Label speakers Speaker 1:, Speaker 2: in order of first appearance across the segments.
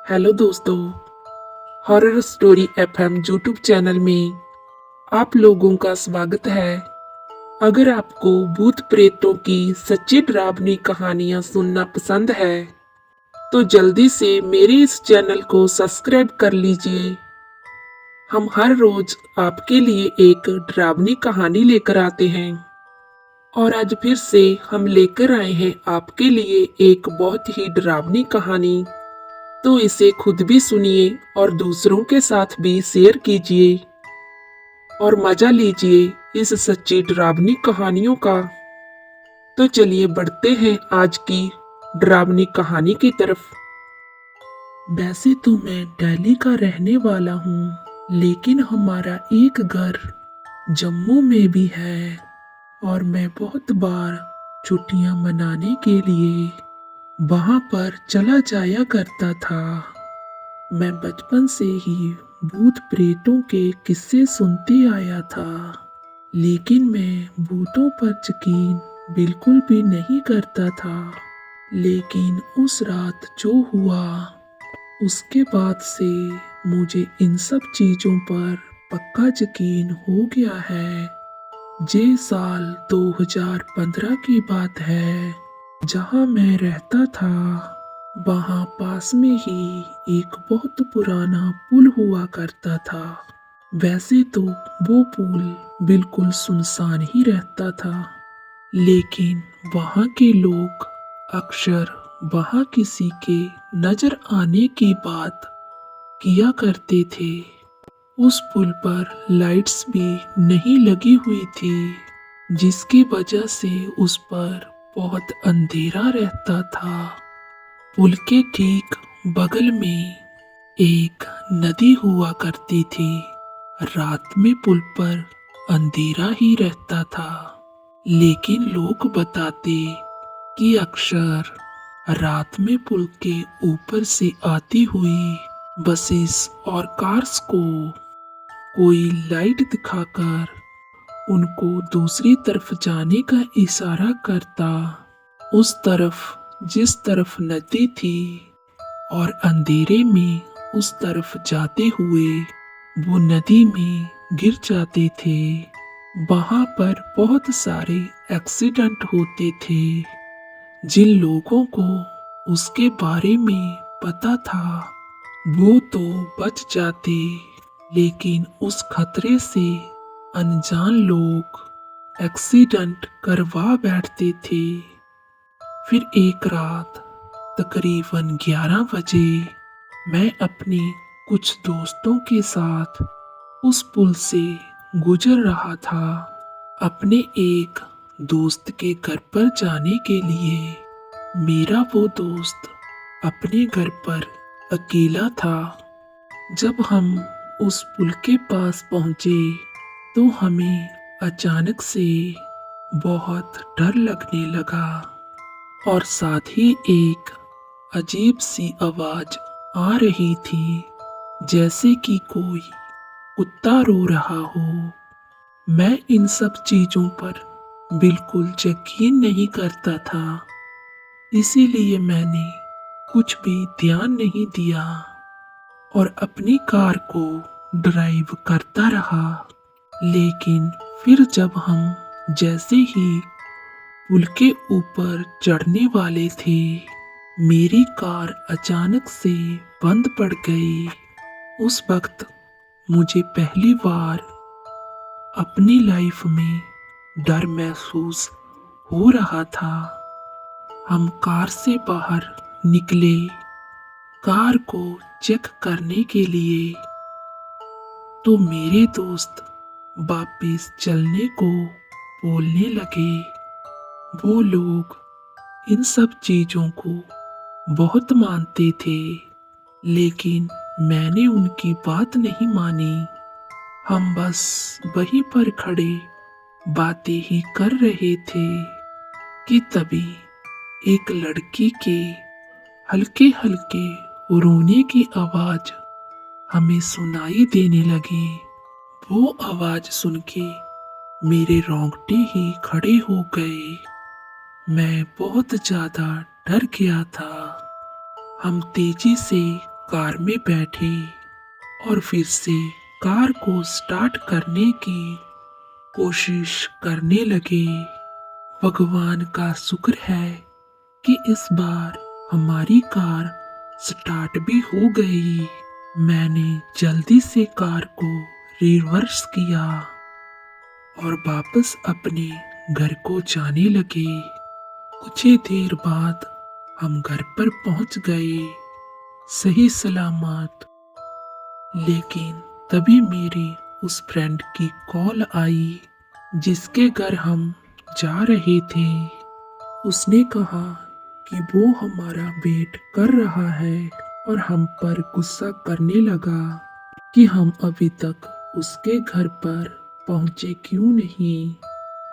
Speaker 1: Hello दोस्तों, horror story FM YouTube channel में आप लोगों का स्वागत है। अगर आपको भूत प्रेतों की सच्ची डरावनी कहानियां सुनना पसंद है तो जल्दी से मेरे इस चैनल को सब्सक्राइब कर लीजिए। हम हर रोज आपके लिए एक डरावनी कहानी लेकर आते हैं और आज फिर से हम लेकर आए हैं आपके लिए एक बहुत ही डरावनी कहानी। तो इसे खुद भी सुनिए और दूसरों के साथ भी शेयर कीजिए और मजा लीजिए इस सच्ची डरावनी कहानियों का। तो चलिए बढ़ते हैं आज की डरावनी कहानी की तरफ। वैसे तो मैं दिल्ली का रहने वाला हूँ, लेकिन हमारा एक घर जम्मू में भी है और मैं बहुत बार छुट्टियां मनाने के लिए वहां पर चला जाया करता था। मैं बचपन से ही भूत प्रेतों के किस्से सुनते आया था, लेकिन मैं भूतों पर यकीन बिल्कुल भी नहीं करता था। लेकिन उस रात जो हुआ उसके बाद से मुझे इन सब चीजों पर पक्का यकीन हो गया है। ये साल 2015 की बात है। जहां मैं रहता था वहां पास में ही एक बहुत पुराना पुल हुआ करता था। वैसे तो वो पुल बिल्कुल सुनसान ही रहता था, लेकिन वहां के लोग अक्सर वहां किसी के नजर आने की बात किया करते थे। उस पुल पर लाइट्स भी नहीं लगी हुई थी, जिसकी वजह से उस पर बहुत अंधेरा रहता था। पुल के ठीक बगल में एक नदी हुआ करती थी। रात में पुल पर अंधेरा ही रहता था, लेकिन लोग बताते कि अक्सर रात में पुल के ऊपर से आती हुई बसेस और कार्स को कोई लाइट दिखाकर उनको दूसरी तरफ जाने का इशारा करता। उस तरफ जिस तरफ नदी थी और अंधेरे में उस तरफ जाते हुए वो नदी में गिर जाते थे। वहां पर बहुत सारे एक्सीडेंट होते थे। जिन लोगों को उसके बारे में पता था वो तो बच जाते, लेकिन उस खतरे से अनजान लोग एक्सीडेंट करवा बैठते थे। फिर एक रात तकरीबन 11 बजे मैं अपने कुछ दोस्तों के साथ उस पुल से गुजर रहा था अपने एक दोस्त के घर पर जाने के लिए। मेरा वो दोस्त अपने घर पर अकेला था। जब हम उस पुल के पास पहुंचे तो हमें अचानक से बहुत डर लगने लगा और साथ ही एक अजीब सी आवाज आ रही थी, जैसे कि कोई कुत्ता रो रहा हो। मैं इन सब चीजों पर बिल्कुल यकीन नहीं करता था, इसीलिए मैंने कुछ भी ध्यान नहीं दिया और अपनी कार को ड्राइव करता रहा। लेकिन फिर जब हम जैसे ही पुल के ऊपर चढ़ने वाले थे, मेरी कार अचानक से बंद पड़ गई। उस वक्त मुझे पहली बार अपनी लाइफ में डर महसूस हो रहा था। हम कार से बाहर निकले कार को चेक करने के लिए, तो मेरे दोस्त वापिस चलने को बोलने लगे। वो लोग इन सब चीजों को बहुत मानते थे, लेकिन मैंने उनकी बात नहीं मानी। हम बस वहीं पर खड़े बातें ही कर रहे थे कि तभी एक लड़की के हल्के हल्के रोने की आवाज हमें सुनाई देने लगी। वो आवाज सुन के मेरे रोंगटे ही खड़े हो गए। मैं बहुत ज्यादा डर गया था। हम तेजी से कार में बैठे और फिर से कार को स्टार्ट करने की कोशिश करने लगे। भगवान का शुक्र है कि इस बार हमारी कार स्टार्ट भी हो गई। मैंने जल्दी से कार को रिवर्स किया और वापस अपने घर को जाने लगे। कुछ ही देर बाद हम घर पर पहुंच गए, सही सलामत। लेकिन तभी मेरी उस फ्रेंड की कॉल आई जिसके घर हम जा रहे थे। उसने कहा कि वो हमारा वेट कर रहा है और हम पर गुस्सा करने लगा कि हम अभी तक उसके घर पर पहुंचे क्यों नहीं।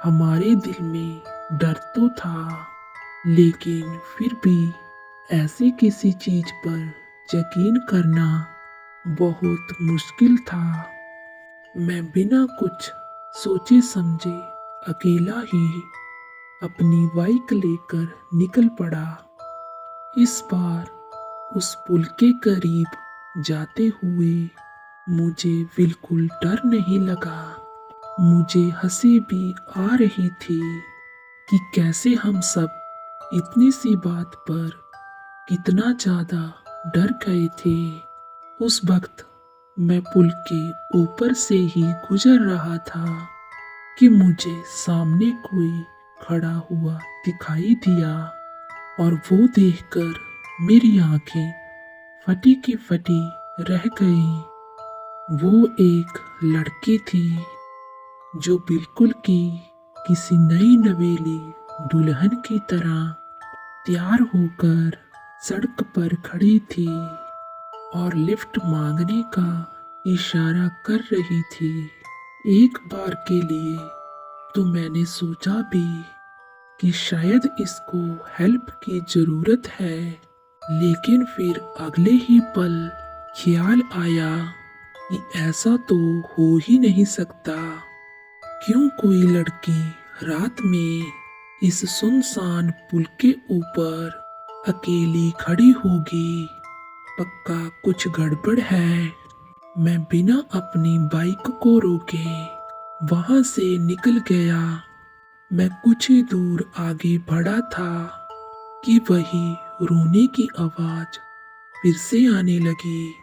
Speaker 1: हमारे दिल में डर तो था, लेकिन फिर भी ऐसी किसी चीज पर यकीन करना बहुत मुश्किल था। मैं बिना कुछ सोचे समझे अकेला ही अपनी बाइक लेकर निकल पड़ा। इस बार उस पुल के करीब जाते हुए मुझे बिल्कुल डर नहीं लगा। मुझे हंसी भी आ रही थी कि कैसे हम सब इतनी सी बात पर कितना ज्यादा डर गए थे। उस वक्त मैं पुल के ऊपर से ही गुजर रहा था कि मुझे सामने कोई खड़ा हुआ दिखाई दिया और वो देखकर मेरी आंखें फटी की फटी रह गई। वो एक लड़की थी जो बिल्कुल की किसी नई नवेली दुल्हन की तरह तैयार होकर सड़क पर खड़ी थी और लिफ्ट मांगने का इशारा कर रही थी। एक बार के लिए तो मैंने सोचा भी कि शायद इसको हेल्प की जरूरत है, लेकिन फिर अगले ही पल ख्याल आया कि ऐसा तो हो ही नहीं सकता। क्यों कोई लड़की रात में इस सुनसान पुल के ऊपर अकेली खड़ी होगी? पक्का कुछ गड़बड़ है। मैं बिना अपनी बाइक को रोके वहां से निकल गया। मैं कुछ ही दूर आगे बढ़ा था कि वही रोने की आवाज फिर से आने लगी।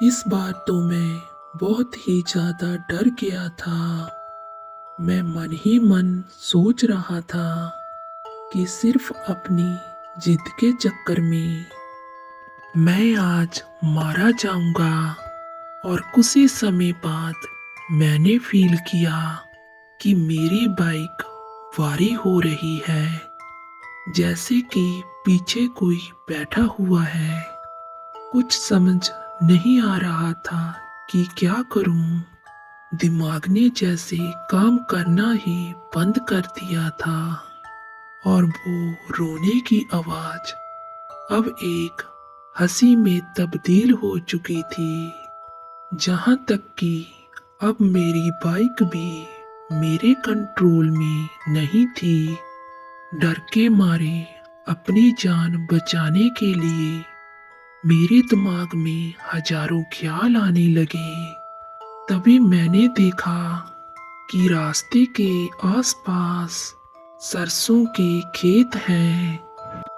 Speaker 1: इस बार तो मैं बहुत ही ज्यादा डर गया था। मैं मन ही मन सोच रहा था कि सिर्फ अपनी जिद के चक्कर में मैं आज मारा जाऊंगा। और कुछ ही समय बाद मैंने फील किया कि मेरी बाइक वारी हो रही है, जैसे कि पीछे कोई बैठा हुआ है। कुछ समझ नहीं आ रहा था कि क्या करूं। दिमाग ने जैसे काम करना ही बंद कर दिया था और वो रोने की आवाज अब एक हंसी में तब्दील हो चुकी थी। जहां तक कि अब मेरी बाइक भी मेरे कंट्रोल में नहीं थी। डर के मारे अपनी जान बचाने के लिए मेरे दिमाग में हजारों ख्याल आने लगे। तभी मैंने देखा कि रास्ते के आसपास सरसों के खेत हैं।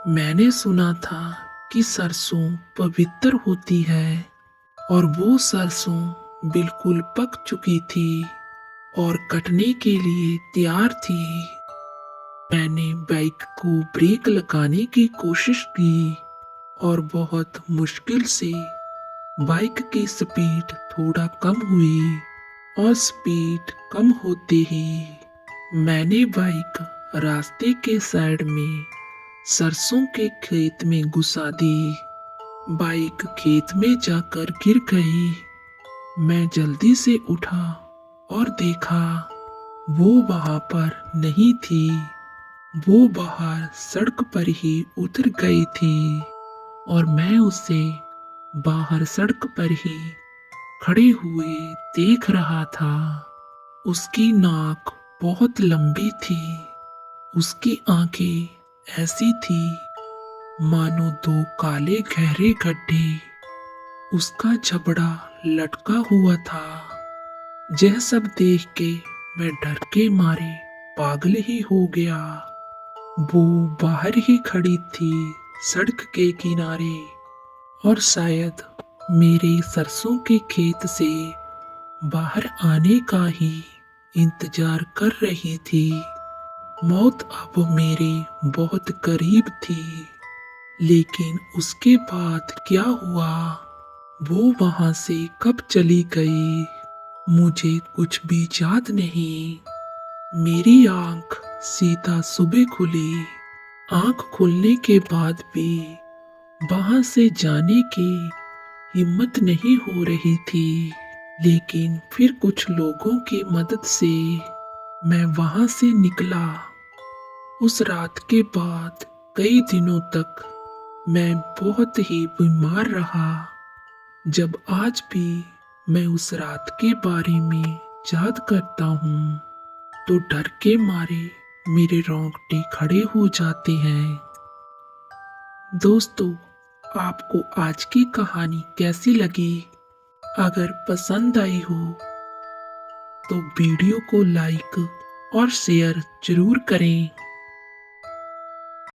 Speaker 1: मैंने सुना था कि सरसों पवित्र होती है और वो सरसों बिल्कुल पक चुकी थी और कटने के लिए तैयार थी। मैंने बाइक को ब्रेक लगाने की कोशिश की और बहुत मुश्किल से बाइक की स्पीड थोड़ा कम हुई और स्पीड कम होते ही मैंने बाइक रास्ते के साइड में सरसों के खेत में घुसा दी। बाइक खेत में जाकर गिर गई। मैं जल्दी से उठा और देखा वो वहां पर नहीं थी। वो बाहर सड़क पर ही उतर गई थी और मैं उसे बाहर सड़क पर ही खड़े हुए देख रहा था। उसकी नाक बहुत लंबी थी। उसकी आंखें ऐसी थी मानो दो काले गहरे गड्ढे उसका जबड़ा लटका हुआ था। यह सब देख के मैं डर के मारे पागल ही हो गया। वो बाहर ही खड़ी थी सड़क के किनारे, और शायद मेरे सरसों के खेत से बाहर आने का ही इंतजार कर रही थी। मौत अब मेरे बहुत करीब थी, लेकिन उसके बाद क्या हुआ, वो वहां से कब चली गई, मुझे कुछ भी याद नहीं। मेरी आंख सीधा सुबह खुली। आंख खुलने के बाद भी वहां से जाने की हिम्मत नहीं हो रही थी, लेकिन फिर कुछ लोगों की मदद से मैं वहां से निकला। उस रात के बाद कई दिनों तक मैं बहुत ही बीमार रहा। जब आज भी मैं उस रात के बारे में याद करता हूँ तो डर के मारे मेरे रोंगटे खड़े हो जाते हैं। दोस्तों, आपको आज की कहानी कैसी लगी? अगर पसंद आई हो तो वीडियो को लाइक और शेयर जरूर करें।